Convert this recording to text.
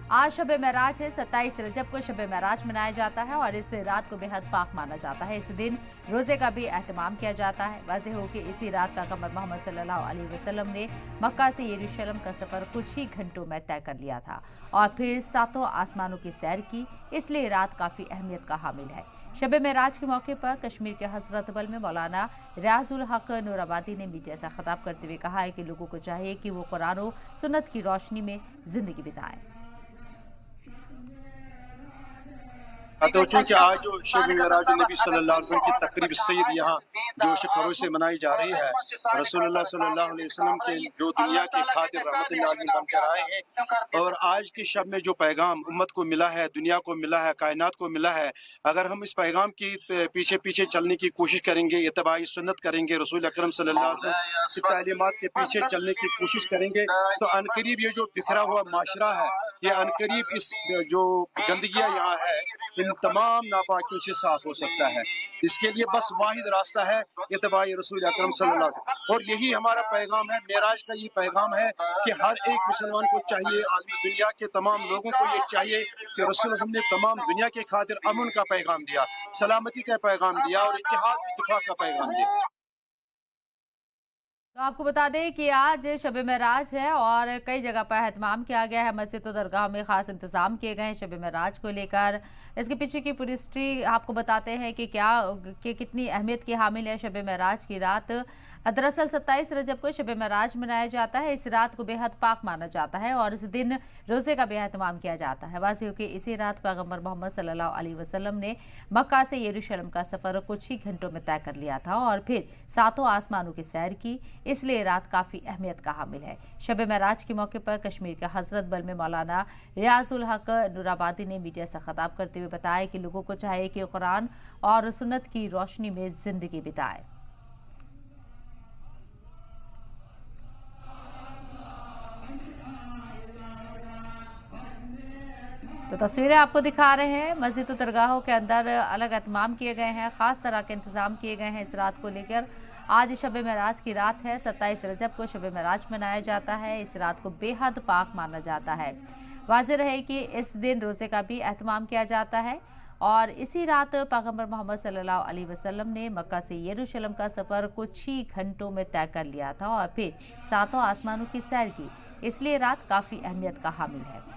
आज शब महराज है। 27 रजब को शब महराज मनाया जाता है और इस रात को बेहद पाक माना जाता है। इस दिन रोजे का भी एहतमाम किया जाता है। वाज़ेह हो कि इसी रात पैगंबर मोहम्मद सल्लल्लाहु अलैहि वसल्लम ने मक्का से यरूशलेम का सफर कुछ ही घंटों में तय कर लिया था और फिर सातों आसमानों की सैर की, इसलिए रात काफी अहमियत का हामिल है। शब महराज के मौके पर कश्मीर के हजरत बल में मौलाना रियाजुल हक नूराबादी ने मीडिया से खिताब करते हुए कहा है कि लोगों को चाहिए कि वो कुरान और सुन्नत की रोशनी में जिंदगी बिताएं। तो चूँकि आज जो शब मेराज नबी सल्लल्लाहु अलैहि वसल्लम की तकरीब सईद यहाँ जोश खरोश से मनाई जा रही है। रसूलुल्लाह सल्लल्लाहु अलैहि वसल्लम के जो दुनिया के खातिर रहमतुल आलमीन बनकर आए हैं और आज की शब में जो पैगाम उम्मत को मिला है, दुनिया को मिला है, कायनात को मिला है, अगर हम इस पैगाम की पीछे पीछे चलने की कोशिश करेंगे, इत्तबाई सुन्नत करेंगे, रसूल अकरम सल्लल्लाहु अलैहि वसल्लम की तालीमात के पीछे चलने की कोशिश करेंगे तो अनकरीब ये जो बिखरा हुआ माशरा है, ये अनकरीब इस जो गंदगियाँ यहाँ है इन तमाम नापाकियों से साफ हो सकता है। इसके लिए बस वाहिद रास्ता है इत्तबाई रसूल अकरम सल्लल्लाहु अलैहि वसल्लम। और यही हमारा पैगाम है, मेराज का ये पैगाम है कि हर एक मुसलमान को चाहिए, आलमी दुनिया के तमाम लोगों को ये चाहिए कि रसूल ने तमाम दुनिया के खातिर अमन का पैगाम दिया, सलामती का पैगाम दिया और इत्तेहाद इत्तेफाक का पैगाम दिया। तो आपको बता दें कि आज शब महराज है और कई जगह पर एहतमाम किया गया है। मस्जिद और दरगाह में खास इंतजाम किए गए हैं शब महराज को लेकर। इसके पीछे की पूरी हिस्ट्री आपको बताते हैं कि कितनी अहमियत की हामिल है शब महराज की रात। दरअसल 27 रजब को शब महराज मनाया जाता है। इस रात को बेहद पाक माना जाता है और इस दिन रोजे का भी एहतमाम किया जाता है। वाज़ेह हो कि इसी रात पैगंबर मोहम्मद सल्लल्लाहु अलैहि वसल्लम ने मक्का से यरूशलेम का सफर कुछ ही घंटों में तय कर लिया था और फिर सातों आसमानों की सैर की, इसलिए रात काफी अहमियत का हामिल है। शब महराज के मौके पर कश्मीर के हजरत बल में मौलाना रियाजुल हक नूराबादी ने मीडिया से खिताब करते हुए बताया कि लोगों को चाहिए कि कुरान और सुन्नत की रोशनी में जिंदगी बिताएं। तो तस्वीरें आपको दिखा रहे हैं। मस्जिद और दरगाहों के अंदर अलग एहतमाम किए गए हैं, खास तरह के इंतजाम किए गए हैं इस रात को लेकर। आज शब महराज की रात है। 27 रजब को शब महराज मनाया जाता है। इस रात को बेहद पाक माना जाता है। वाज़ेह रहे कि इस दिन रोजे का भी एहतमाम किया जाता है और इसी रात पैगंबर मोहम्मद सल्लल्लाहु अलैहि वसल्लम ने मक्का से यरूशलेम का सफर कुछ ही घंटों में तय कर लिया था और फिर सातों आसमानों की सैर की, इसलिए रात काफी अहमियत का हामिल है।